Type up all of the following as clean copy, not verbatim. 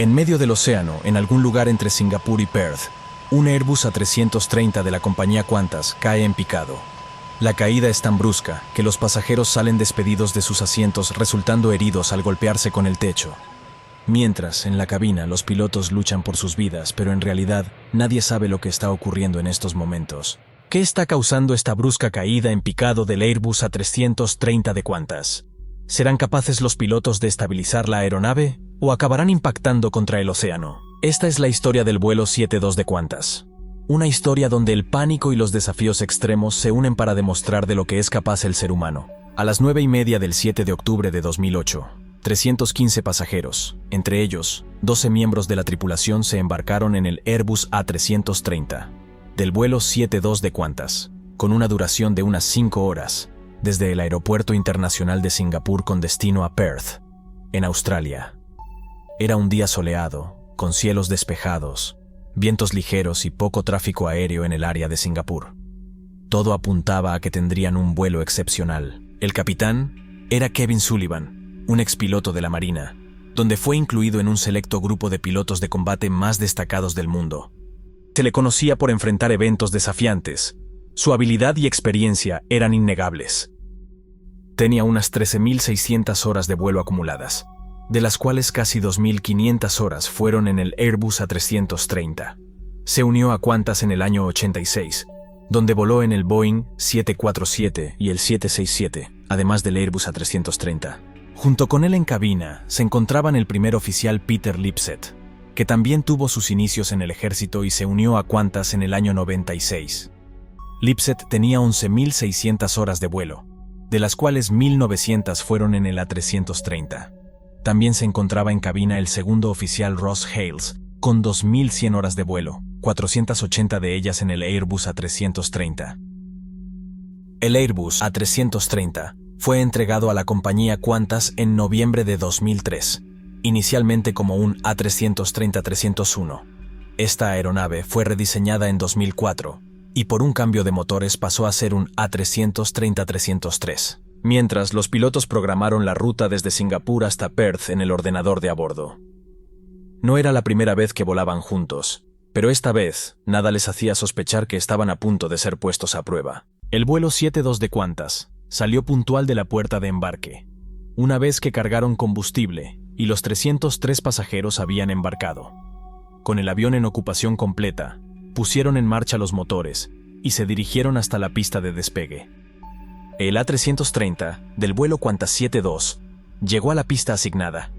En medio del océano, en algún lugar entre Singapur y Perth, un Airbus A330 de la compañía Qantas cae en picado. La caída es tan brusca que los pasajeros salen despedidos de sus asientos resultando heridos al golpearse con el techo. Mientras, en la cabina, los pilotos luchan por sus vidas, pero en realidad nadie sabe lo que está ocurriendo en estos momentos. ¿Qué está causando esta brusca caída en picado del Airbus A330 de Qantas? ¿Serán capaces los pilotos de estabilizar la aeronave o acabarán impactando contra el océano? Esta es la historia del vuelo 72 de Qantas. Una historia donde el pánico y los desafíos extremos se unen para demostrar de lo que es capaz el ser humano. A las 9:30 del 7 de octubre de 2008, 315 pasajeros, entre ellos 12 miembros de la tripulación, se embarcaron en el Airbus A330 del vuelo 72 de Qantas, con una duración de unas 5 horas, desde el Aeropuerto Internacional de Singapur con destino a Perth, en Australia. Era un día soleado, con cielos despejados, vientos ligeros y poco tráfico aéreo en el área de Singapur. Todo apuntaba a que tendrían un vuelo excepcional. El capitán era Kevin Sullivan, un expiloto de la Marina, donde fue incluido en un selecto grupo de pilotos de combate más destacados del mundo. Se le conocía por enfrentar eventos desafiantes. Su habilidad y experiencia eran innegables. Tenía unas 13.600 horas de vuelo acumuladas, de las cuales casi 2.500 horas fueron en el Airbus A330. Se unió a Qantas en el año 86, donde voló en el Boeing 747 y el 767, además del Airbus A330. Junto con él en cabina se encontraban el primer oficial Peter Lipset, que también tuvo sus inicios en el ejército y se unió a Qantas en el año 96. Lipset tenía 11.600 horas de vuelo, de las cuales 1.900 fueron en el A330. También se encontraba en cabina el segundo oficial Ross Hales, con 2.100 horas de vuelo, 480 de ellas en el Airbus A330. El Airbus A330 fue entregado a la compañía Qantas en noviembre de 2003, inicialmente como un A330-301. Esta aeronave fue rediseñada en 2004 y por un cambio de motores pasó a ser un A330-303, mientras los pilotos programaron la ruta desde Singapur hasta Perth en el ordenador de a bordo. No era la primera vez que volaban juntos, pero esta vez nada les hacía sospechar que estaban a punto de ser puestos a prueba. El vuelo 72 de Qantas salió puntual de la puerta de embarque, una vez que cargaron combustible y los 303 pasajeros habían embarcado. Con el avión en ocupación completa, pusieron en marcha los motores y se dirigieron hasta la pista de despegue. El A330 del vuelo Qantas 72 llegó a la pista asignada.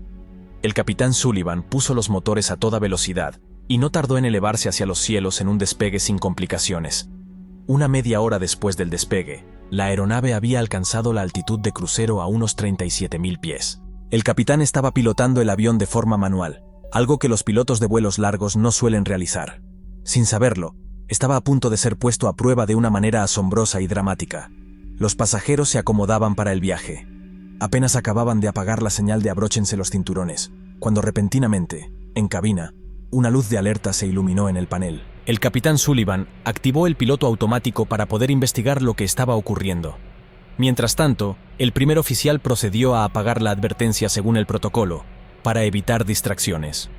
El capitán Sullivan puso los motores a toda velocidad y no tardó en elevarse hacia los cielos en un despegue sin complicaciones. Una media hora después del despegue, la aeronave había alcanzado la altitud de crucero a unos 37.000 pies. El capitán estaba pilotando el avión de forma manual, algo que los pilotos de vuelos largos no suelen realizar. Sin saberlo, estaba a punto de ser puesto a prueba de una manera asombrosa y dramática. Los pasajeros se acomodaban para el viaje. Apenas acababan de apagar la señal de abróchense los cinturones, cuando repentinamente, en cabina, una luz de alerta se iluminó en el panel. El capitán Sullivan activó el piloto automático para poder investigar lo que estaba ocurriendo. Mientras tanto, el primer oficial procedió a apagar la advertencia según el protocolo, para evitar distracciones.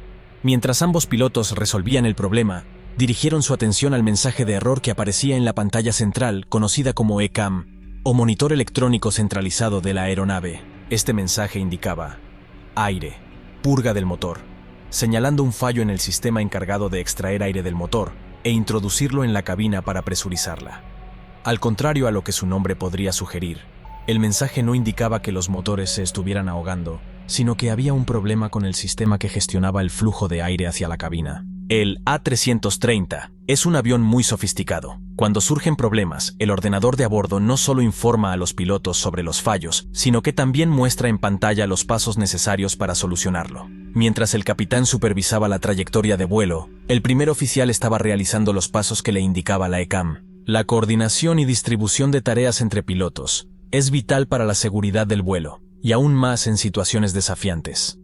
Mientras ambos pilotos resolvían el problema, dirigieron su atención al mensaje de error que aparecía en la pantalla central, conocida como ECAM, o monitor electrónico centralizado de la aeronave. Este mensaje indicaba: aire, purga del motor, señalando un fallo en el sistema encargado de extraer aire del motor e introducirlo en la cabina para presurizarla. Al contrario a lo que su nombre podría sugerir, el mensaje no indicaba que los motores se estuvieran ahogando, sino que había un problema con el sistema que gestionaba el flujo de aire hacia la cabina. El A330 es un avión muy sofisticado. Cuando surgen problemas, el ordenador de a bordo no solo informa a los pilotos sobre los fallos, sino que también muestra en pantalla los pasos necesarios para solucionarlo. Mientras el capitán supervisaba la trayectoria de vuelo, el primer oficial estaba realizando los pasos que le indicaba la ECAM. La coordinación y distribución de tareas entre pilotos es vital para la seguridad del vuelo, y aún más en situaciones desafiantes.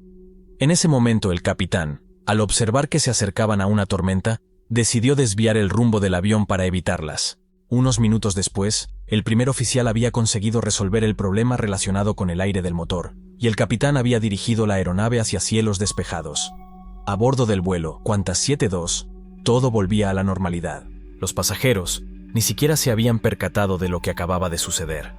En ese momento el capitán, al observar que se acercaban a una tormenta, decidió desviar el rumbo del avión para evitarlas. Unos minutos después, el primer oficial había conseguido resolver el problema relacionado con el aire del motor, y el capitán había dirigido la aeronave hacia cielos despejados. A bordo del vuelo Qantas 72, todo volvía a la normalidad. Los pasajeros ni siquiera se habían percatado de lo que acababa de suceder.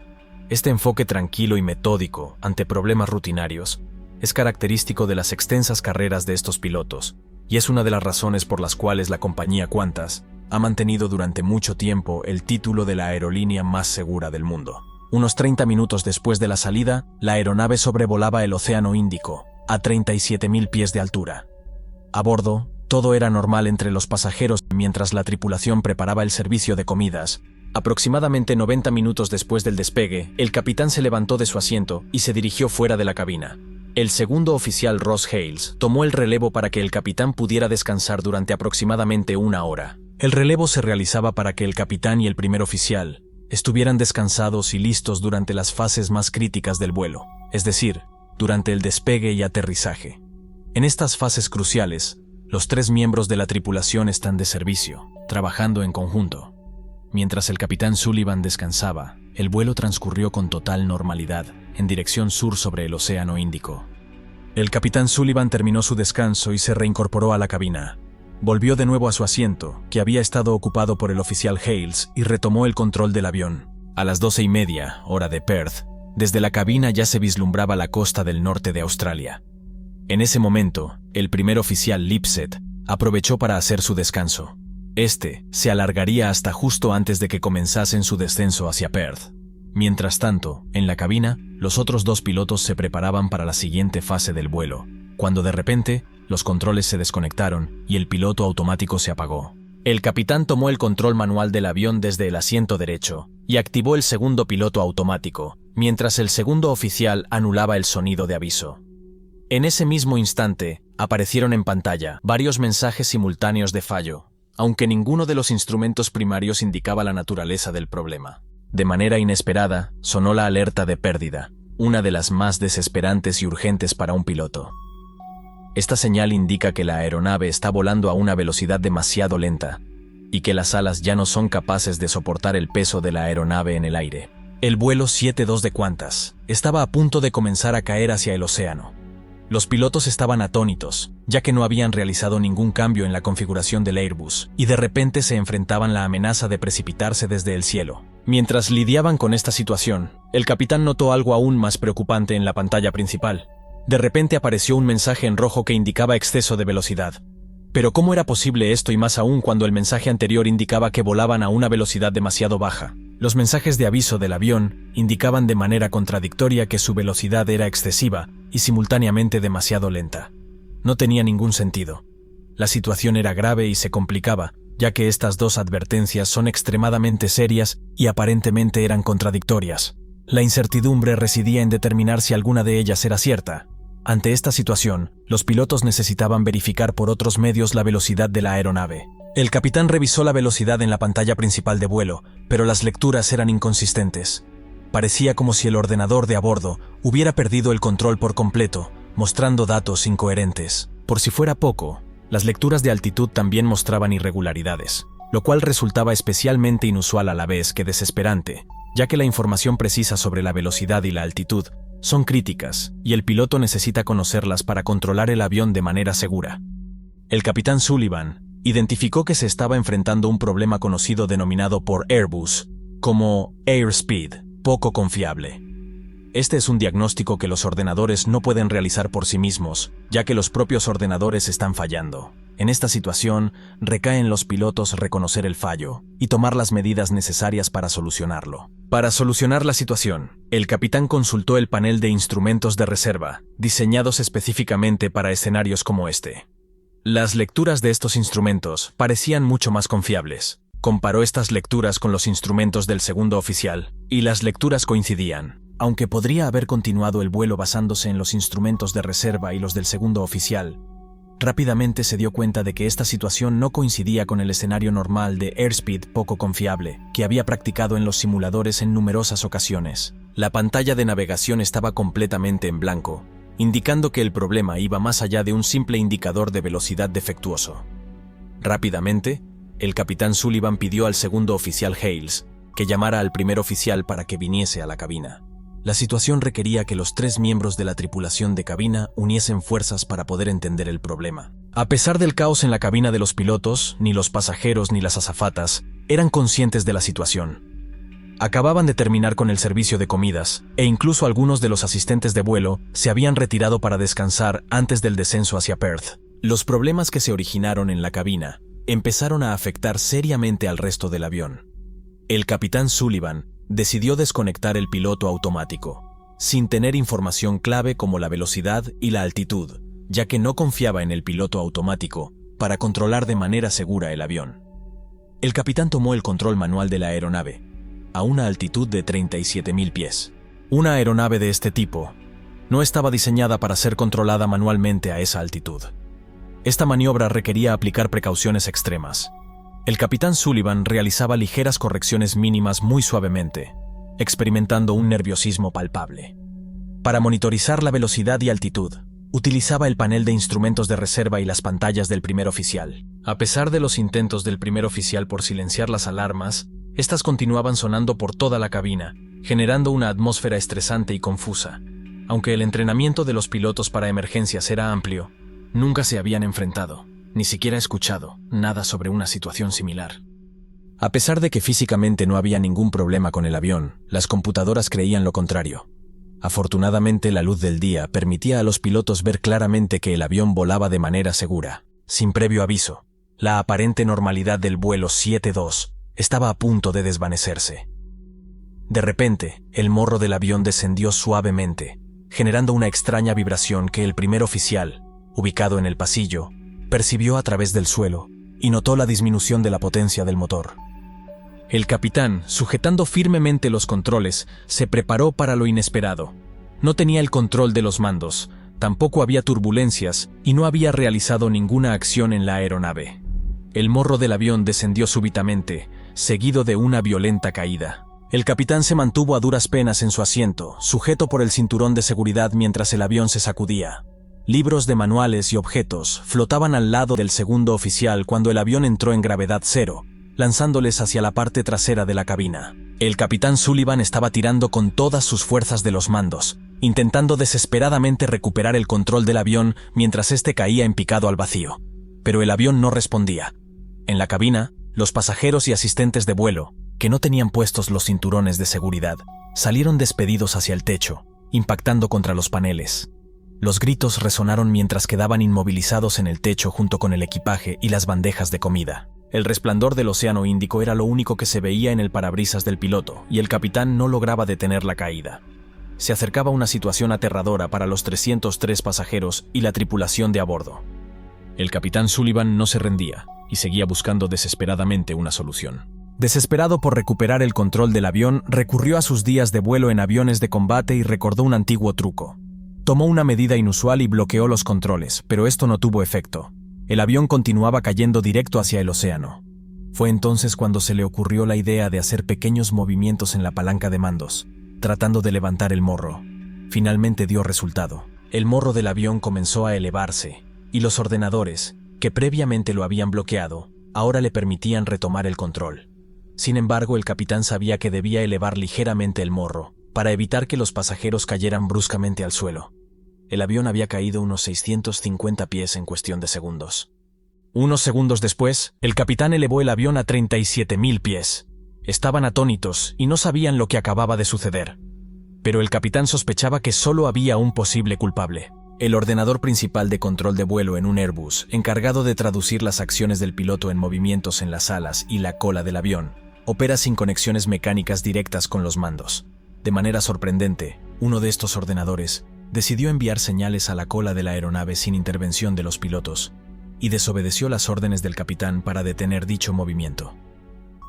Este enfoque tranquilo y metódico ante problemas rutinarios es característico de las extensas carreras de estos pilotos, y es una de las razones por las cuales la compañía Qantas ha mantenido durante mucho tiempo el título de la aerolínea más segura del mundo. Unos 30 minutos después de la salida, la aeronave sobrevolaba el Océano Índico, a 37.000 pies de altura. A bordo, todo era normal entre los pasajeros mientras la tripulación preparaba el servicio de comidas. Aproximadamente 90 minutos después del despegue, el capitán se levantó de su asiento y se dirigió fuera de la cabina. El segundo oficial Ross Hales tomó el relevo para que el capitán pudiera descansar durante aproximadamente una hora. El relevo se realizaba para que el capitán y el primer oficial estuvieran descansados y listos durante las fases más críticas del vuelo, es decir, durante el despegue y aterrizaje. En estas fases cruciales, los 3 miembros de la tripulación están de servicio, trabajando en conjunto. Mientras el capitán Sullivan descansaba, el vuelo transcurrió con total normalidad, en dirección sur sobre el Océano Índico. El capitán Sullivan terminó su descanso y se reincorporó a la cabina. Volvió de nuevo a su asiento, que había estado ocupado por el oficial Hales, y retomó el control del avión. A las 12:30, hora de Perth, desde la cabina ya se vislumbraba la costa del norte de Australia. En ese momento, el primer oficial Lipset aprovechó para hacer su descanso. Este se alargaría hasta justo antes de que comenzasen su descenso hacia Perth. Mientras tanto, en la cabina, los otros 2 pilotos se preparaban para la siguiente fase del vuelo, cuando de repente, los controles se desconectaron y el piloto automático se apagó. El capitán tomó el control manual del avión desde el asiento derecho y activó el segundo piloto automático, mientras el segundo oficial anulaba el sonido de aviso. En ese mismo instante, aparecieron en pantalla varios mensajes simultáneos de fallo, aunque ninguno de los instrumentos primarios indicaba la naturaleza del problema. De manera inesperada, sonó la alerta de pérdida, una de las más desesperantes y urgentes para un piloto. Esta señal indica que la aeronave está volando a una velocidad demasiado lenta y que las alas ya no son capaces de soportar el peso de la aeronave en el aire. El vuelo 72 de Qantas estaba a punto de comenzar a caer hacia el océano. Los pilotos estaban atónitos, ya que no habían realizado ningún cambio en la configuración del Airbus, y de repente se enfrentaban la amenaza de precipitarse desde el cielo. Mientras lidiaban con esta situación, el capitán notó algo aún más preocupante en la pantalla principal. De repente apareció un mensaje en rojo que indicaba exceso de velocidad. Pero ¿cómo era posible esto y más aún cuando el mensaje anterior indicaba que volaban a una velocidad demasiado baja? Los mensajes de aviso del avión indicaban de manera contradictoria que su velocidad era excesiva y simultáneamente demasiado lenta. No tenía ningún sentido. La situación era grave y se complicaba, ya que estas 2 advertencias son extremadamente serias y aparentemente eran contradictorias. La incertidumbre residía en determinar si alguna de ellas era cierta. Ante esta situación, los pilotos necesitaban verificar por otros medios la velocidad de la aeronave. El capitán revisó la velocidad en la pantalla principal de vuelo, pero las lecturas eran inconsistentes. Parecía como si el ordenador de a bordo hubiera perdido el control por completo, mostrando datos incoherentes. Por si fuera poco, las lecturas de altitud también mostraban irregularidades, lo cual resultaba especialmente inusual a la vez que desesperante, ya que la información precisa sobre la velocidad y la altitud son críticas, y el piloto necesita conocerlas para controlar el avión de manera segura. El capitán Sullivan identificó que se estaba enfrentando un problema conocido denominado por Airbus como airspeed, poco confiable. Este es un diagnóstico que los ordenadores no pueden realizar por sí mismos, ya que los propios ordenadores están fallando. En esta situación, recae en los pilotos reconocer el fallo y tomar las medidas necesarias para solucionarlo. Para solucionar la situación, el capitán consultó el panel de instrumentos de reserva, diseñados específicamente para escenarios como este. Las lecturas de estos instrumentos parecían mucho más confiables. Comparó estas lecturas con los instrumentos del segundo oficial, y las lecturas coincidían. Aunque podría haber continuado el vuelo basándose en los instrumentos de reserva y los del segundo oficial, rápidamente se dio cuenta de que esta situación no coincidía con el escenario normal de airspeed poco confiable que había practicado en los simuladores en numerosas ocasiones. La pantalla de navegación estaba completamente en blanco, indicando que el problema iba más allá de un simple indicador de velocidad defectuoso. Rápidamente, el capitán Sullivan pidió al segundo oficial Hales que llamara al primer oficial para que viniese a la cabina. La situación requería que los 3 miembros de la tripulación de cabina uniesen fuerzas para poder entender el problema. A pesar del caos en la cabina de los pilotos, ni los pasajeros ni las azafatas eran conscientes de la situación. Acababan de terminar con el servicio de comidas, e incluso algunos de los asistentes de vuelo se habían retirado para descansar antes del descenso hacia Perth. Los problemas que se originaron en la cabina empezaron a afectar seriamente al resto del avión. El capitán Sullivan decidió desconectar el piloto automático, sin tener información clave como la velocidad y la altitud, ya que no confiaba en el piloto automático para controlar de manera segura el avión. El capitán tomó el control manual de la aeronave, a una altitud de 37.000 pies. Una aeronave de este tipo no estaba diseñada para ser controlada manualmente a esa altitud. Esta maniobra requería aplicar precauciones extremas. El capitán Sullivan realizaba ligeras correcciones mínimas muy suavemente, experimentando un nerviosismo palpable. Para monitorizar la velocidad y altitud, utilizaba el panel de instrumentos de reserva y las pantallas del primer oficial. A pesar de los intentos del primer oficial por silenciar las alarmas, estas continuaban sonando por toda la cabina, generando una atmósfera estresante y confusa. Aunque el entrenamiento de los pilotos para emergencias era amplio, nunca se habían enfrentado, ni siquiera escuchado, nada sobre una situación similar. A pesar de que físicamente no había ningún problema con el avión, las computadoras creían lo contrario. Afortunadamente, la luz del día permitía a los pilotos ver claramente que el avión volaba de manera segura, sin previo aviso. La aparente normalidad del vuelo 72 estaba a punto de desvanecerse. De repente, el morro del avión descendió suavemente, generando una extraña vibración que el primer oficial, ubicado en el pasillo, percibió a través del suelo y notó la disminución de la potencia del motor. El capitán, sujetando firmemente los controles, se preparó para lo inesperado. No tenía el control de los mandos, tampoco había turbulencias y no había realizado ninguna acción en la aeronave. El morro del avión descendió súbitamente, seguido de una violenta caída. El capitán se mantuvo a duras penas en su asiento, sujeto por el cinturón de seguridad mientras el avión se sacudía. Libros de manuales y objetos flotaban al lado del segundo oficial cuando el avión entró en gravedad cero, lanzándoles hacia la parte trasera de la cabina. El capitán Sullivan estaba tirando con todas sus fuerzas de los mandos, intentando desesperadamente recuperar el control del avión mientras éste caía en picado al vacío. Pero el avión no respondía. En la cabina, los pasajeros y asistentes de vuelo, que no tenían puestos los cinturones de seguridad, salieron despedidos hacia el techo, impactando contra los paneles. Los gritos resonaron mientras quedaban inmovilizados en el techo junto con el equipaje y las bandejas de comida. El resplandor del Océano Índico era lo único que se veía en el parabrisas del piloto, y el capitán no lograba detener la caída. Se acercaba una situación aterradora para los 303 pasajeros y la tripulación de a bordo. El capitán Sullivan no se rendía y seguía buscando desesperadamente una solución. Desesperado por recuperar el control del avión, recurrió a sus días de vuelo en aviones de combate y recordó un antiguo truco. Tomó una medida inusual y bloqueó los controles, pero esto no tuvo efecto. El avión continuaba cayendo directo hacia el océano. Fue entonces cuando se le ocurrió la idea de hacer pequeños movimientos en la palanca de mandos, tratando de levantar el morro. Finalmente dio resultado. El morro del avión comenzó a elevarse, y los ordenadores, que previamente lo habían bloqueado, ahora le permitían retomar el control. Sin embargo, el capitán sabía que debía elevar ligeramente el morro, para evitar que los pasajeros cayeran bruscamente al suelo. El avión había caído unos 650 pies en cuestión de segundos. Unos segundos después, el capitán elevó el avión a 37.000 pies. Estaban atónitos y no sabían lo que acababa de suceder. Pero el capitán sospechaba que solo había un posible culpable. El ordenador principal de control de vuelo en un Airbus, encargado de traducir las acciones del piloto en movimientos en las alas y la cola del avión, opera sin conexiones mecánicas directas con los mandos. De manera sorprendente, uno de estos ordenadores decidió enviar señales a la cola de la aeronave sin intervención de los pilotos y desobedeció las órdenes del capitán para detener dicho movimiento.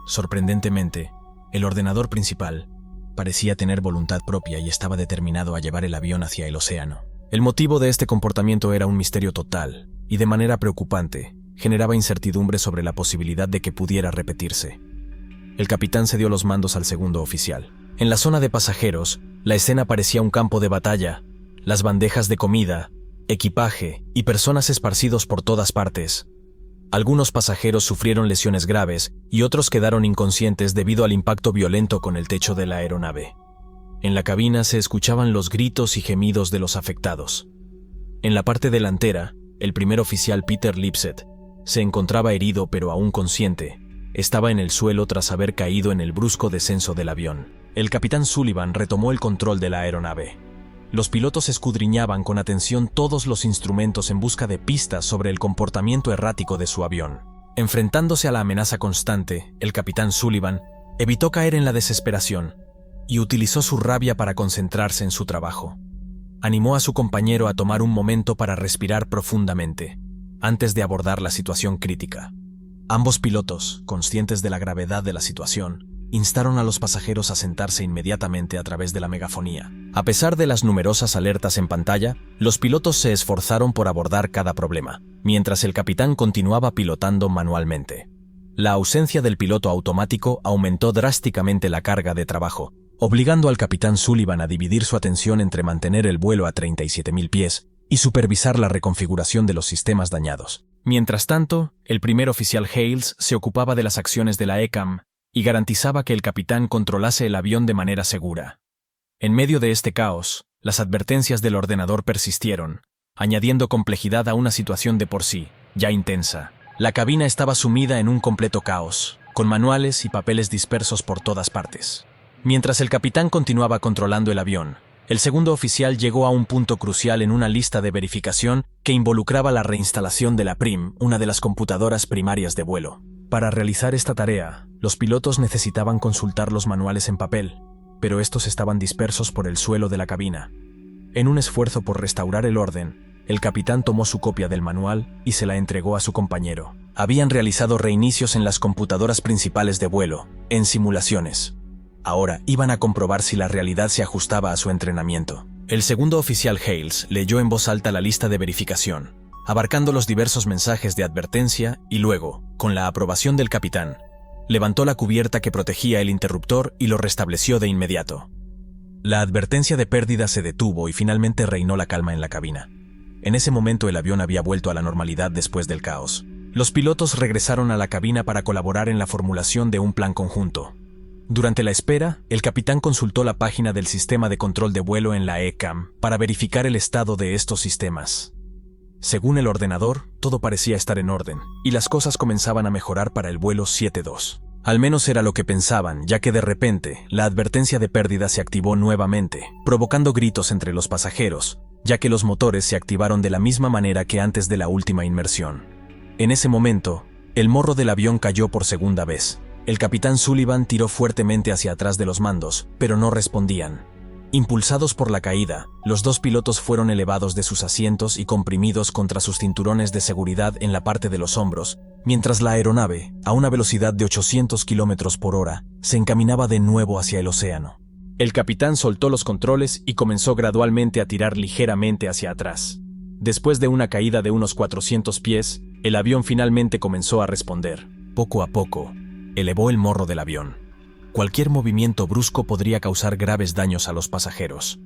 Sorprendentemente, el ordenador principal parecía tener voluntad propia y estaba determinado a llevar el avión hacia el océano. El motivo de este comportamiento era un misterio total y, de manera preocupante, generaba incertidumbre sobre la posibilidad de que pudiera repetirse. El capitán cedió los mandos al segundo oficial. En la zona de pasajeros, la escena parecía un campo de batalla. Las bandejas de comida, equipaje y personas esparcidos por todas partes. Algunos pasajeros sufrieron lesiones graves y otros quedaron inconscientes debido al impacto violento con el techo de la aeronave. En la cabina se escuchaban los gritos y gemidos de los afectados. En la parte delantera, el primer oficial Peter Lipset, se encontraba herido pero aún consciente. Estaba en el suelo tras haber caído en el brusco descenso del avión. El capitán Sullivan retomó el control de la aeronave. Los pilotos escudriñaban con atención todos los instrumentos en busca de pistas sobre el comportamiento errático de su avión. Enfrentándose a la amenaza constante, el capitán Sullivan evitó caer en la desesperación y utilizó su rabia para concentrarse en su trabajo. Animó a su compañero a tomar un momento para respirar profundamente, antes de abordar la situación crítica. Ambos pilotos, conscientes de la gravedad de la situación, instaron a los pasajeros a sentarse inmediatamente a través de la megafonía. A pesar de las numerosas alertas en pantalla, los pilotos se esforzaron por abordar cada problema, mientras el capitán continuaba pilotando manualmente. La ausencia del piloto automático aumentó drásticamente la carga de trabajo, obligando al capitán Sullivan a dividir su atención entre mantener el vuelo a 37.000 pies y supervisar la reconfiguración de los sistemas dañados. Mientras tanto, el primer oficial Hales se ocupaba de las acciones de la ECAM y garantizaba que el capitán controlase el avión de manera segura. En medio de este caos, las advertencias del ordenador persistieron, añadiendo complejidad a una situación de por sí ya intensa. La cabina estaba sumida en un completo caos, con manuales y papeles dispersos por todas partes. Mientras el capitán continuaba controlando el avión, el segundo oficial llegó a un punto crucial en una lista de verificación que involucraba la reinstalación de la PRIM, una de las computadoras primarias de vuelo. Para realizar esta tarea, los pilotos necesitaban consultar los manuales en papel, pero estos estaban dispersos por el suelo de la cabina. En un esfuerzo por restaurar el orden, el capitán tomó su copia del manual y se la entregó a su compañero. Habían realizado reinicios en las computadoras principales de vuelo, en simulaciones. Ahora iban a comprobar si la realidad se ajustaba a su entrenamiento. El segundo oficial Hales leyó en voz alta la lista de verificación, abarcando los diversos mensajes de advertencia y luego, con la aprobación del capitán, levantó la cubierta que protegía el interruptor y lo restableció de inmediato. La advertencia de pérdida se detuvo y finalmente reinó la calma en la cabina. En ese momento el avión había vuelto a la normalidad después del caos. Los pilotos regresaron a la cabina para colaborar en la formulación de un plan conjunto. Durante la espera, el capitán consultó la página del sistema de control de vuelo en la ECAM para verificar el estado de estos sistemas. Según el ordenador, todo parecía estar en orden, y las cosas comenzaban a mejorar para el vuelo 72. Al menos era lo que pensaban, ya que de repente, la advertencia de pérdida se activó nuevamente, provocando gritos entre los pasajeros, ya que los motores se activaron de la misma manera que antes de la última inmersión. En ese momento, el morro del avión cayó por segunda vez. El capitán Sullivan tiró fuertemente hacia atrás de los mandos, pero no respondían. Impulsados por la caída, los dos pilotos fueron elevados de sus asientos y comprimidos contra sus cinturones de seguridad en la parte de los hombros, mientras la aeronave, a una velocidad de 800 km por hora, se encaminaba de nuevo hacia el océano. El capitán soltó los controles y comenzó gradualmente a tirar ligeramente hacia atrás. Después de una caída de unos 400 pies, el avión finalmente comenzó a responder. Poco a poco, elevó el morro del avión. Cualquier movimiento brusco podría causar graves daños a los pasajeros.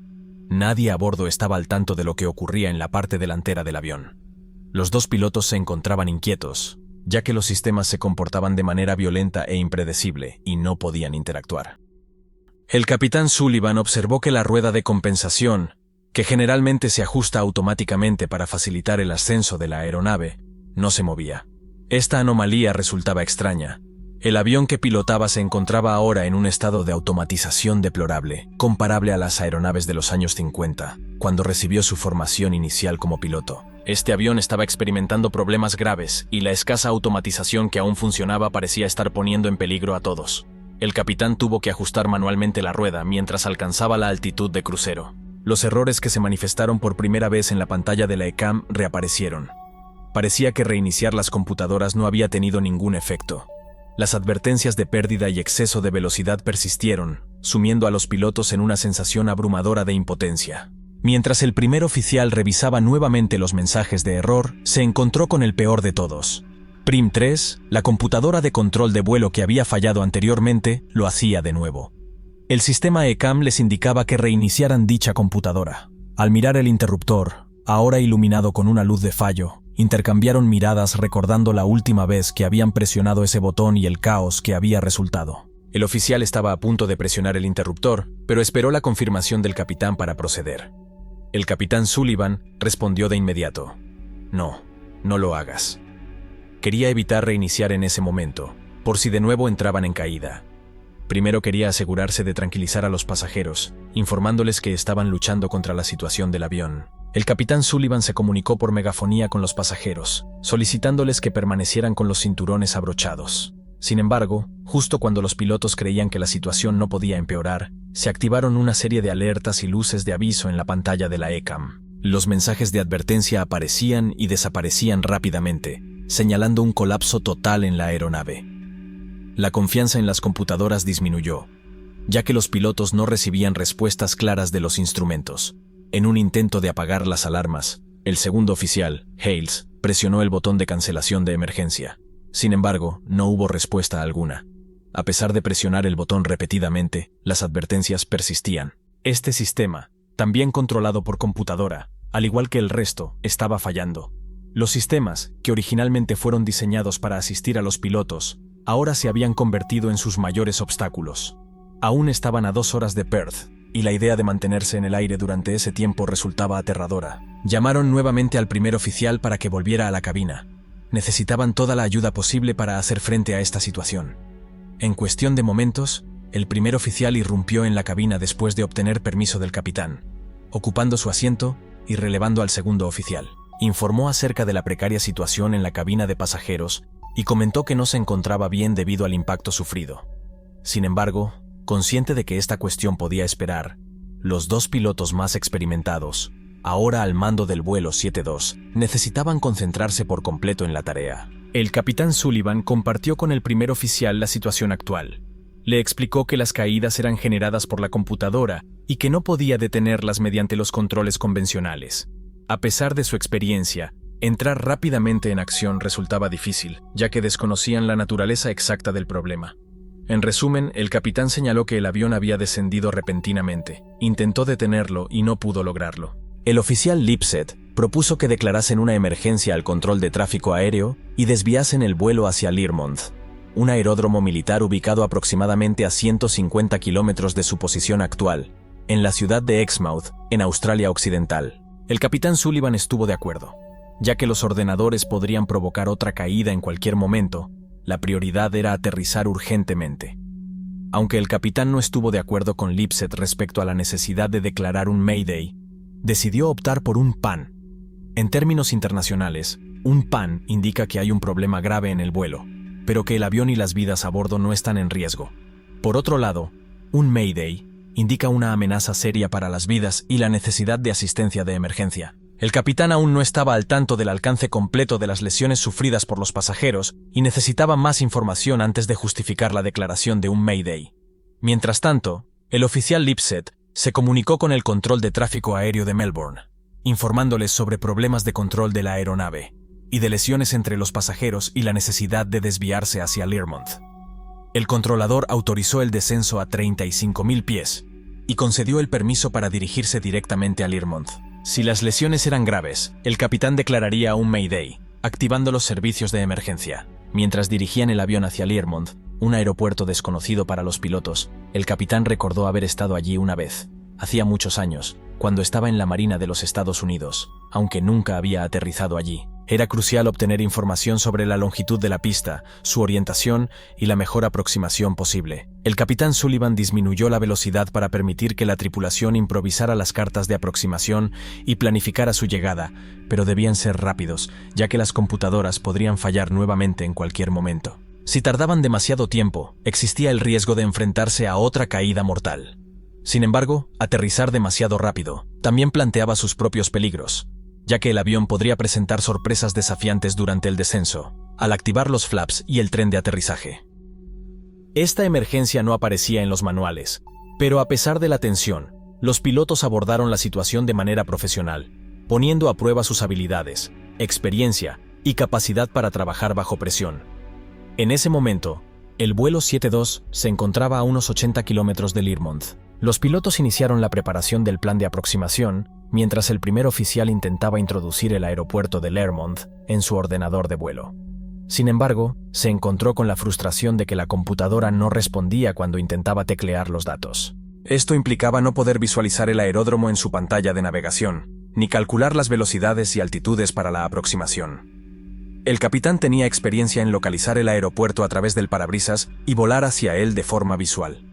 Nadie a bordo estaba al tanto de lo que ocurría en la parte delantera del avión. Los dos pilotos se encontraban inquietos, ya que los sistemas se comportaban de manera violenta e impredecible y no podían interactuar. El capitán Sullivan observó que la rueda de compensación, que generalmente se ajusta automáticamente para facilitar el ascenso de la aeronave, no se movía. Esta anomalía resultaba extraña. El avión que pilotaba se encontraba ahora en un estado de automatización deplorable, comparable a las aeronaves de los años 50, cuando recibió su formación inicial como piloto. Este avión estaba experimentando problemas graves y la escasa automatización que aún funcionaba parecía estar poniendo en peligro a todos. El capitán tuvo que ajustar manualmente la rueda mientras alcanzaba la altitud de crucero. Los errores que se manifestaron por primera vez en la pantalla de la ECAM reaparecieron. Parecía que reiniciar las computadoras no había tenido ningún efecto. Las advertencias de pérdida y exceso de velocidad persistieron, sumiendo a los pilotos en una sensación abrumadora de impotencia. Mientras el primer oficial revisaba nuevamente los mensajes de error, se encontró con el peor de todos. PRIM 3, la computadora de control de vuelo que había fallado anteriormente, lo hacía de nuevo. El sistema ECAM les indicaba que reiniciaran dicha computadora. Al mirar el interruptor, ahora iluminado con una luz de fallo, intercambiaron miradas recordando la última vez que habían presionado ese botón y el caos que había resultado. El oficial estaba a punto de presionar el interruptor, pero esperó la confirmación del capitán para proceder. El capitán Sullivan respondió de inmediato. No, no lo hagas. Quería evitar reiniciar en ese momento, por si de nuevo entraban en caída. Primero quería asegurarse de tranquilizar a los pasajeros, informándoles que estaban luchando contra la situación del avión. El capitán Sullivan se comunicó por megafonía con los pasajeros, solicitándoles que permanecieran con los cinturones abrochados. Sin embargo, justo cuando los pilotos creían que la situación no podía empeorar, se activaron una serie de alertas y luces de aviso en la pantalla de la ECAM. Los mensajes de advertencia aparecían y desaparecían rápidamente, señalando un colapso total en la aeronave. La confianza en las computadoras disminuyó, ya que los pilotos no recibían respuestas claras de los instrumentos. En un intento de apagar las alarmas, el segundo oficial, Hales, presionó el botón de cancelación de emergencia. Sin embargo, no hubo respuesta alguna. A pesar de presionar el botón repetidamente, las advertencias persistían. Este sistema, también controlado por computadora, al igual que el resto, estaba fallando. Los sistemas, que originalmente fueron diseñados para asistir a los pilotos, ahora se habían convertido en sus mayores obstáculos. Aún estaban a 2 horas de Perth, y la idea de mantenerse en el aire durante ese tiempo resultaba aterradora. Llamaron nuevamente al primer oficial para que volviera a la cabina. Necesitaban toda la ayuda posible para hacer frente a esta situación. En cuestión de momentos, el primer oficial irrumpió en la cabina después de obtener permiso del capitán, ocupando su asiento y relevando al segundo oficial. Informó acerca de la precaria situación en la cabina de pasajeros y comentó que no se encontraba bien debido al impacto sufrido. Sin embargo, consciente de que esta cuestión podía esperar, los 2 pilotos más experimentados, ahora al mando del vuelo 72, necesitaban concentrarse por completo en la tarea. El capitán Sullivan compartió con el primer oficial la situación actual. Le explicó que las caídas eran generadas por la computadora y que no podía detenerlas mediante los controles convencionales. A pesar de su experiencia, entrar rápidamente en acción resultaba difícil, ya que desconocían la naturaleza exacta del problema. En resumen, el capitán señaló que el avión había descendido repentinamente. Intentó detenerlo y no pudo lograrlo. El oficial Lipset propuso que declarasen una emergencia al control de tráfico aéreo y desviasen el vuelo hacia Learmonth, un aeródromo militar ubicado aproximadamente a 150 kilómetros de su posición actual, en la ciudad de Exmouth, en Australia Occidental. El capitán Sullivan estuvo de acuerdo. Ya que los ordenadores podrían provocar otra caída en cualquier momento, la prioridad era aterrizar urgentemente. Aunque el capitán no estuvo de acuerdo con Lipset respecto a la necesidad de declarar un Mayday, decidió optar por un PAN. En términos internacionales, un PAN indica que hay un problema grave en el vuelo, pero que el avión y las vidas a bordo no están en riesgo. Por otro lado, un Mayday indica una amenaza seria para las vidas y la necesidad de asistencia de emergencia. El capitán aún no estaba al tanto del alcance completo de las lesiones sufridas por los pasajeros y necesitaba más información antes de justificar la declaración de un Mayday. Mientras tanto, el oficial Lipset se comunicó con el control de tráfico aéreo de Melbourne, informándoles sobre problemas de control de la aeronave y de lesiones entre los pasajeros y la necesidad de desviarse hacia Learmonth. El controlador autorizó el descenso a 35.000 pies y concedió el permiso para dirigirse directamente a Learmonth. Si las lesiones eran graves, el capitán declararía un Mayday, activando los servicios de emergencia. Mientras dirigían el avión hacia Learmonth, un aeropuerto desconocido para los pilotos, el capitán recordó haber estado allí una vez, hacía muchos años, cuando estaba en la Marina de los Estados Unidos, aunque nunca había aterrizado allí. Era crucial obtener información sobre la longitud de la pista, su orientación y la mejor aproximación posible. El capitán Sullivan disminuyó la velocidad para permitir que la tripulación improvisara las cartas de aproximación y planificara su llegada, pero debían ser rápidos, ya que las computadoras podrían fallar nuevamente en cualquier momento. Si tardaban demasiado tiempo, existía el riesgo de enfrentarse a otra caída mortal. Sin embargo, aterrizar demasiado rápido también planteaba sus propios peligros, ya que el avión podría presentar sorpresas desafiantes durante el descenso, al activar los flaps y el tren de aterrizaje. Esta emergencia no aparecía en los manuales, pero a pesar de la tensión, los pilotos abordaron la situación de manera profesional, poniendo a prueba sus habilidades, experiencia y capacidad para trabajar bajo presión. En ese momento, el vuelo 72 se encontraba a unos 80 kilómetros de Learmonth. Los pilotos iniciaron la preparación del plan de aproximación, mientras el primer oficial intentaba introducir el aeropuerto de Learmonth en su ordenador de vuelo. Sin embargo, se encontró con la frustración de que la computadora no respondía cuando intentaba teclear los datos. Esto implicaba no poder visualizar el aeródromo en su pantalla de navegación, ni calcular las velocidades y altitudes para la aproximación. El capitán tenía experiencia en localizar el aeropuerto a través del parabrisas y volar hacia él de forma visual.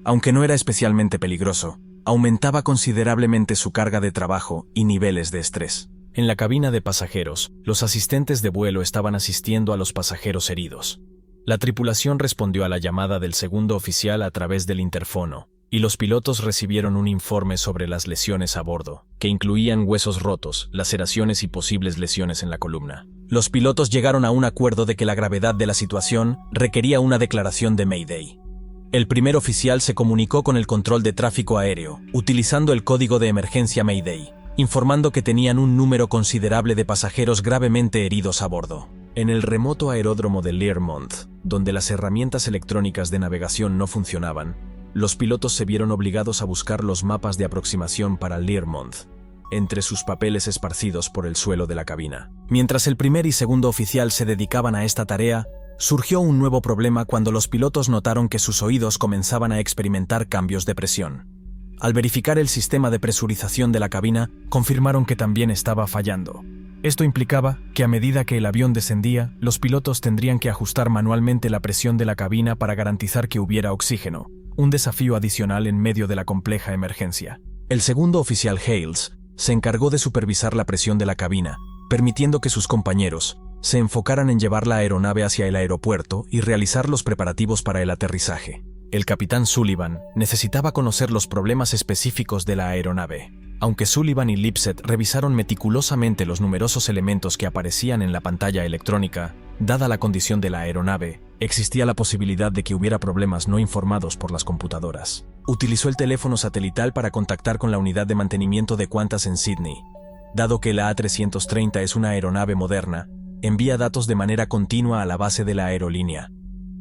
Aunque no era especialmente peligroso, aumentaba considerablemente su carga de trabajo y niveles de estrés. En la cabina de pasajeros, los asistentes de vuelo estaban asistiendo a los pasajeros heridos. La tripulación respondió a la llamada del segundo oficial a través del interfono, y los pilotos recibieron un informe sobre las lesiones a bordo, que incluían huesos rotos, laceraciones y posibles lesiones en la columna. Los pilotos llegaron a un acuerdo de que la gravedad de la situación requería una declaración de Mayday. El primer oficial se comunicó con el control de tráfico aéreo, utilizando el código de emergencia Mayday, informando que tenían un número considerable de pasajeros gravemente heridos a bordo. En el remoto aeródromo de Learmonth, donde las herramientas electrónicas de navegación no funcionaban, los pilotos se vieron obligados a buscar los mapas de aproximación para Learmonth, entre sus papeles esparcidos por el suelo de la cabina. Mientras el primer y segundo oficial se dedicaban a esta tarea, surgió un nuevo problema cuando los pilotos notaron que sus oídos comenzaban a experimentar cambios de presión. Al verificar el sistema de presurización de la cabina, confirmaron que también estaba fallando. Esto implicaba que a medida que el avión descendía, los pilotos tendrían que ajustar manualmente la presión de la cabina para garantizar que hubiera oxígeno, un desafío adicional en medio de la compleja emergencia. El segundo oficial Hales se encargó de supervisar la presión de la cabina, permitiendo que sus compañeros se enfocaran en llevar la aeronave hacia el aeropuerto y realizar los preparativos para el aterrizaje. El capitán Sullivan necesitaba conocer los problemas específicos de la aeronave. Aunque Sullivan y Lipset revisaron meticulosamente los numerosos elementos que aparecían en la pantalla electrónica, dada la condición de la aeronave, existía la posibilidad de que hubiera problemas no informados por las computadoras. Utilizó el teléfono satelital para contactar con la unidad de mantenimiento de Qantas en Sydney. Dado que la A330 es una aeronave moderna, envía datos de manera continua a la base de la aerolínea.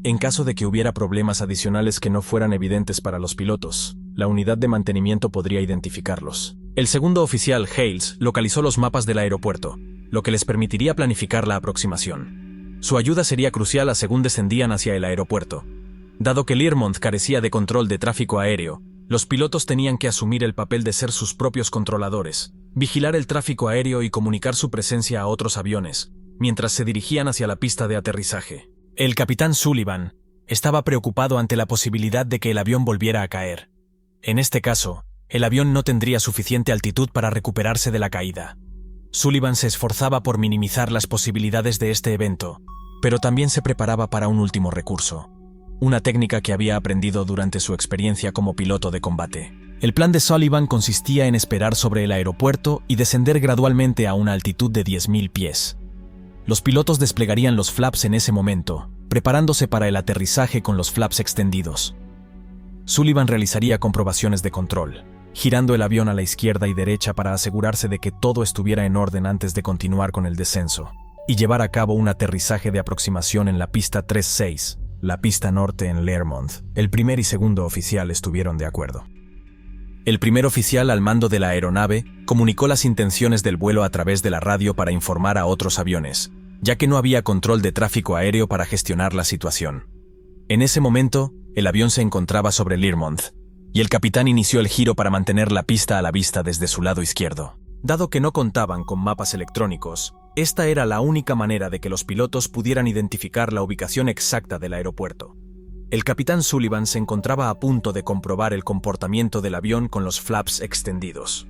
En caso de que hubiera problemas adicionales que no fueran evidentes para los pilotos, la unidad de mantenimiento podría identificarlos. El segundo oficial, Hales, localizó los mapas del aeropuerto, lo que les permitiría planificar la aproximación. Su ayuda sería crucial según descendían hacia el aeropuerto. Dado que Learmonth carecía de control de tráfico aéreo, los pilotos tenían que asumir el papel de ser sus propios controladores, vigilar el tráfico aéreo y comunicar su presencia a otros aviones, mientras se dirigían hacia la pista de aterrizaje. El capitán Sullivan estaba preocupado ante la posibilidad de que el avión volviera a caer. En este caso, el avión no tendría suficiente altitud para recuperarse de la caída. Sullivan se esforzaba por minimizar las posibilidades de este evento, pero también se preparaba para un último recurso, una técnica que había aprendido durante su experiencia como piloto de combate. El plan de Sullivan consistía en esperar sobre el aeropuerto y descender gradualmente a una altitud de 10.000 pies. Los pilotos desplegarían los flaps en ese momento, preparándose para el aterrizaje con los flaps extendidos. Sullivan realizaría comprobaciones de control, girando el avión a la izquierda y derecha para asegurarse de que todo estuviera en orden antes de continuar con el descenso, y llevar a cabo un aterrizaje de aproximación en la pista 36, la pista norte en Learmonth. El primer y segundo oficial estuvieron de acuerdo. El primer oficial al mando de la aeronave comunicó las intenciones del vuelo a través de la radio para informar a otros aviones, ya que no había control de tráfico aéreo para gestionar la situación. En ese momento, el avión se encontraba sobre Learmonth, y el capitán inició el giro para mantener la pista a la vista desde su lado izquierdo. Dado que no contaban con mapas electrónicos, esta era la única manera de que los pilotos pudieran identificar la ubicación exacta del aeropuerto. El capitán Sullivan se encontraba a punto de comprobar el comportamiento del avión con los flaps extendidos.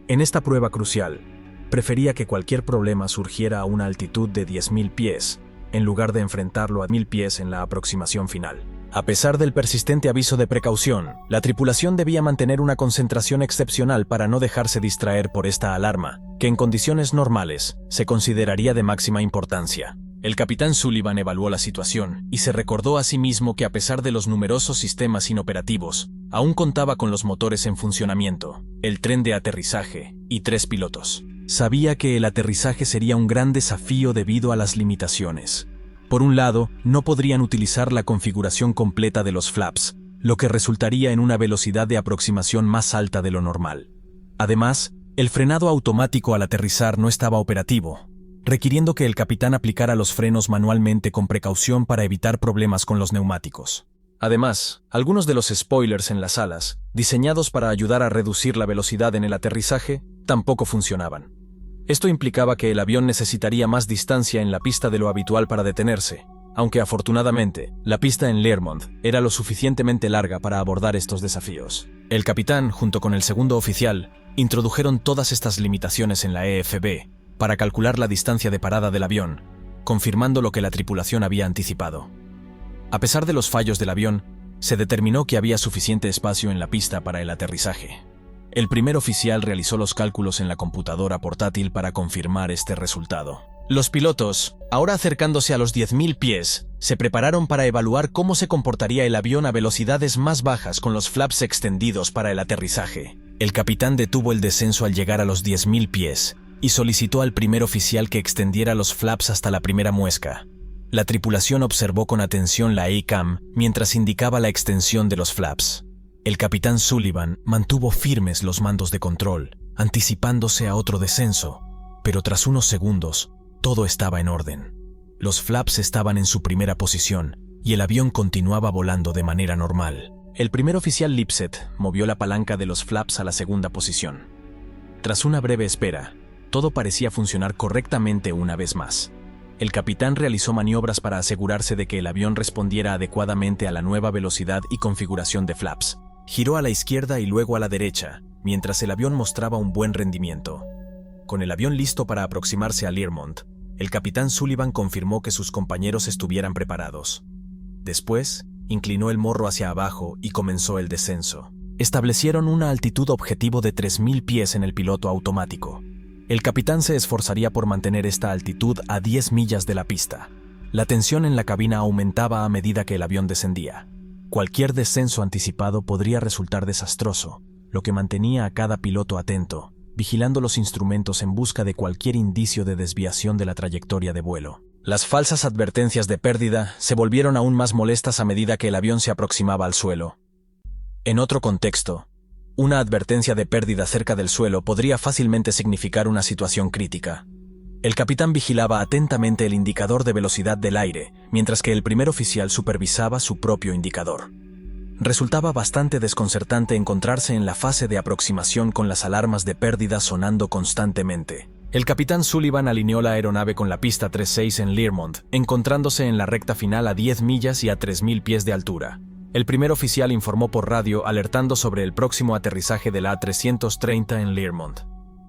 En esta prueba crucial, prefería que cualquier problema surgiera a una altitud de 10.000 pies, en lugar de enfrentarlo a 1.000 pies en la aproximación final. A pesar del persistente aviso de precaución, la tripulación debía mantener una concentración excepcional para no dejarse distraer por esta alarma, que en condiciones normales se consideraría de máxima importancia. El capitán Sullivan evaluó la situación y se recordó a sí mismo que a pesar de los numerosos sistemas inoperativos, aún contaba con los motores en funcionamiento, el tren de aterrizaje y 3 pilotos. Sabía que el aterrizaje sería un gran desafío debido a las limitaciones. Por un lado, no podrían utilizar la configuración completa de los flaps, lo que resultaría en una velocidad de aproximación más alta de lo normal. Además, el frenado automático al aterrizar no estaba operativo, requiriendo que el capitán aplicara los frenos manualmente con precaución para evitar problemas con los neumáticos. Además, algunos de los spoilers en las alas, diseñados para ayudar a reducir la velocidad en el aterrizaje, tampoco funcionaban. Esto implicaba que el avión necesitaría más distancia en la pista de lo habitual para detenerse, aunque afortunadamente, la pista en Learmonth era lo suficientemente larga para abordar estos desafíos. El capitán, junto con el segundo oficial, introdujeron todas estas limitaciones en la EFB para calcular la distancia de parada del avión, confirmando lo que la tripulación había anticipado. A pesar de los fallos del avión, se determinó que había suficiente espacio en la pista para el aterrizaje. El primer oficial realizó los cálculos en la computadora portátil para confirmar este resultado. Los pilotos, ahora acercándose a los 10.000 pies, se prepararon para evaluar cómo se comportaría el avión a velocidades más bajas con los flaps extendidos para el aterrizaje. El capitán detuvo el descenso al llegar a los 10.000 pies y solicitó al primer oficial que extendiera los flaps hasta la primera muesca. La tripulación observó con atención la ACAM mientras indicaba la extensión de los flaps. El capitán Sullivan mantuvo firmes los mandos de control, anticipándose a otro descenso, pero tras unos segundos, todo estaba en orden. Los flaps estaban en su primera posición y el avión continuaba volando de manera normal. El primer oficial Lipset movió la palanca de los flaps a la segunda posición. Tras una breve espera, todo parecía funcionar correctamente una vez más. El capitán realizó maniobras para asegurarse de que el avión respondiera adecuadamente a la nueva velocidad y configuración de flaps. Giró a la izquierda y luego a la derecha, mientras el avión mostraba un buen rendimiento. Con el avión listo para aproximarse a Learmonth, el capitán Sullivan confirmó que sus compañeros estuvieran preparados. Después, inclinó el morro hacia abajo y comenzó el descenso. Establecieron una altitud objetivo de 3.000 pies en el piloto automático. El capitán se esforzaría por mantener esta altitud a 10 millas de la pista. La tensión en la cabina aumentaba a medida que el avión descendía. Cualquier descenso anticipado podría resultar desastroso, lo que mantenía a cada piloto atento, vigilando los instrumentos en busca de cualquier indicio de desviación de la trayectoria de vuelo. Las falsas advertencias de pérdida se volvieron aún más molestas a medida que el avión se aproximaba al suelo. En otro contexto, una advertencia de pérdida cerca del suelo podría fácilmente significar una situación crítica. El capitán vigilaba atentamente el indicador de velocidad del aire, mientras que el primer oficial supervisaba su propio indicador. Resultaba bastante desconcertante encontrarse en la fase de aproximación con las alarmas de pérdida sonando constantemente. El capitán Sullivan alineó la aeronave con la pista 36 en Learmonth, encontrándose en la recta final a 10 millas y a 3.000 pies de altura. El primer oficial informó por radio alertando sobre el próximo aterrizaje de la A330 en Learmonth.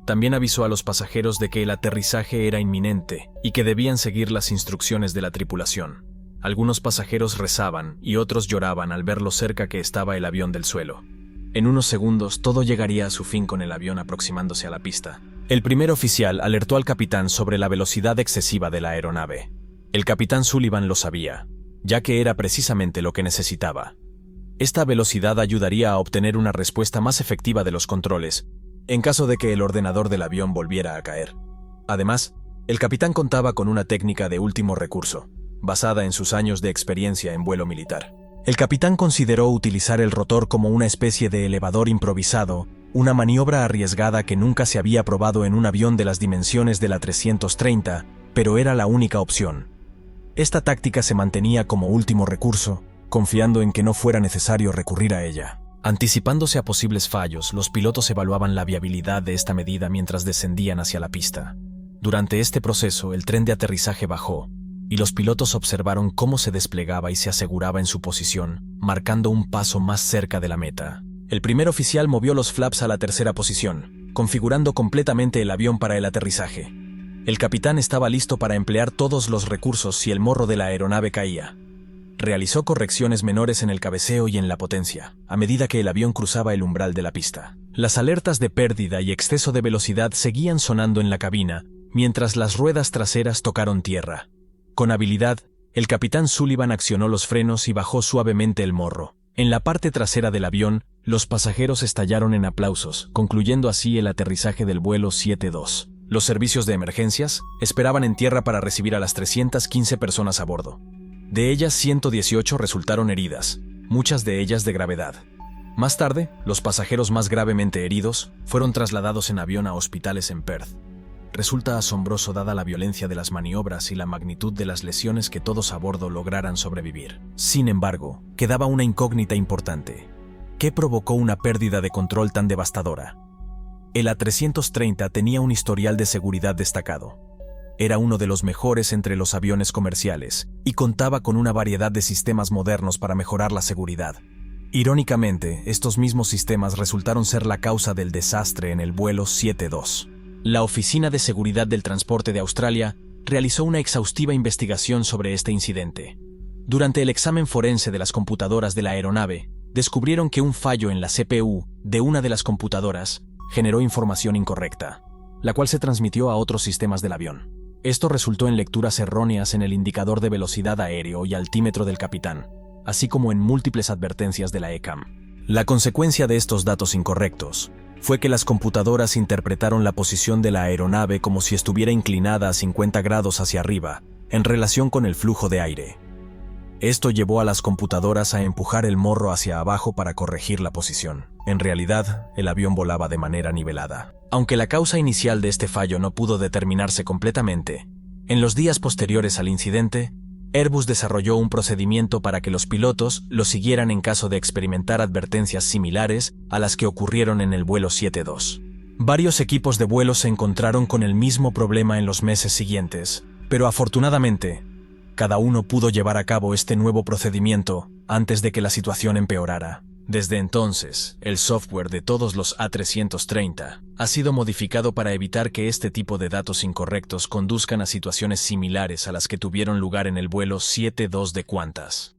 También avisó a los pasajeros de que el aterrizaje era inminente y que debían seguir las instrucciones de la tripulación. Algunos pasajeros rezaban y otros lloraban al ver lo cerca que estaba el avión del suelo. En unos segundos todo llegaría a su fin con el avión aproximándose a la pista. El primer oficial alertó al capitán sobre la velocidad excesiva de la aeronave. El capitán Sullivan lo sabía, ya que era precisamente lo que necesitaba. Esta velocidad ayudaría a obtener una respuesta más efectiva de los controles, en caso de que el ordenador del avión volviera a caer. Además, el capitán contaba con una técnica de último recurso, basada en sus años de experiencia en vuelo militar. El capitán consideró utilizar el rotor como una especie de elevador improvisado, una maniobra arriesgada que nunca se había probado en un avión de las dimensiones de la 330, pero era la única opción. Esta táctica se mantenía como último recurso, confiando en que no fuera necesario recurrir a ella. Anticipándose a posibles fallos, los pilotos evaluaban la viabilidad de esta medida mientras descendían hacia la pista. Durante este proceso, el tren de aterrizaje bajó, y los pilotos observaron cómo se desplegaba y se aseguraba en su posición, marcando un paso más cerca de la meta. El primer oficial movió los flaps a la tercera posición, configurando completamente el avión para el aterrizaje. El capitán estaba listo para emplear todos los recursos si el morro de la aeronave caía. Realizó correcciones menores en el cabeceo y en la potencia, a medida que el avión cruzaba el umbral de la pista. Las alertas de pérdida y exceso de velocidad seguían sonando en la cabina, mientras las ruedas traseras tocaron tierra. Con habilidad, el capitán Sullivan accionó los frenos y bajó suavemente el morro. En la parte trasera del avión, los pasajeros estallaron en aplausos, concluyendo así el aterrizaje del vuelo 72. Los servicios de emergencias esperaban en tierra para recibir a las 315 personas a bordo. De ellas, 118 resultaron heridas, muchas de ellas de gravedad. Más tarde, los pasajeros más gravemente heridos fueron trasladados en avión a hospitales en Perth. Resulta asombroso dada la violencia de las maniobras y la magnitud de las lesiones que todos a bordo lograran sobrevivir. Sin embargo, quedaba una incógnita importante. ¿Qué provocó una pérdida de control tan devastadora? El A330 tenía un historial de seguridad destacado. Era uno de los mejores entre los aviones comerciales y contaba con una variedad de sistemas modernos para mejorar la seguridad. Irónicamente, estos mismos sistemas resultaron ser la causa del desastre en el vuelo 72. La Oficina de Seguridad del Transporte de Australia realizó una exhaustiva investigación sobre este incidente. Durante el examen forense de las computadoras de la aeronave, descubrieron que un fallo en la CPU de una de las computadoras generó información incorrecta, la cual se transmitió a otros sistemas del avión. Esto resultó en lecturas erróneas en el indicador de velocidad aéreo y altímetro del capitán, así como en múltiples advertencias de la ECAM. La consecuencia de estos datos incorrectos fue que las computadoras interpretaron la posición de la aeronave como si estuviera inclinada a 50 grados hacia arriba, en relación con el flujo de aire. Esto llevó a las computadoras a empujar el morro hacia abajo para corregir la posición. En realidad, el avión volaba de manera nivelada. Aunque la causa inicial de este fallo no pudo determinarse completamente, en los días posteriores al incidente, Airbus desarrolló un procedimiento para que los pilotos lo siguieran en caso de experimentar advertencias similares a las que ocurrieron en el vuelo 72. Varios equipos de vuelo se encontraron con el mismo problema en los meses siguientes, pero afortunadamente, cada uno pudo llevar a cabo este nuevo procedimiento antes de que la situación empeorara. Desde entonces, el software de todos los A330 ha sido modificado para evitar que este tipo de datos incorrectos conduzcan a situaciones similares a las que tuvieron lugar en el vuelo 72 de Qantas.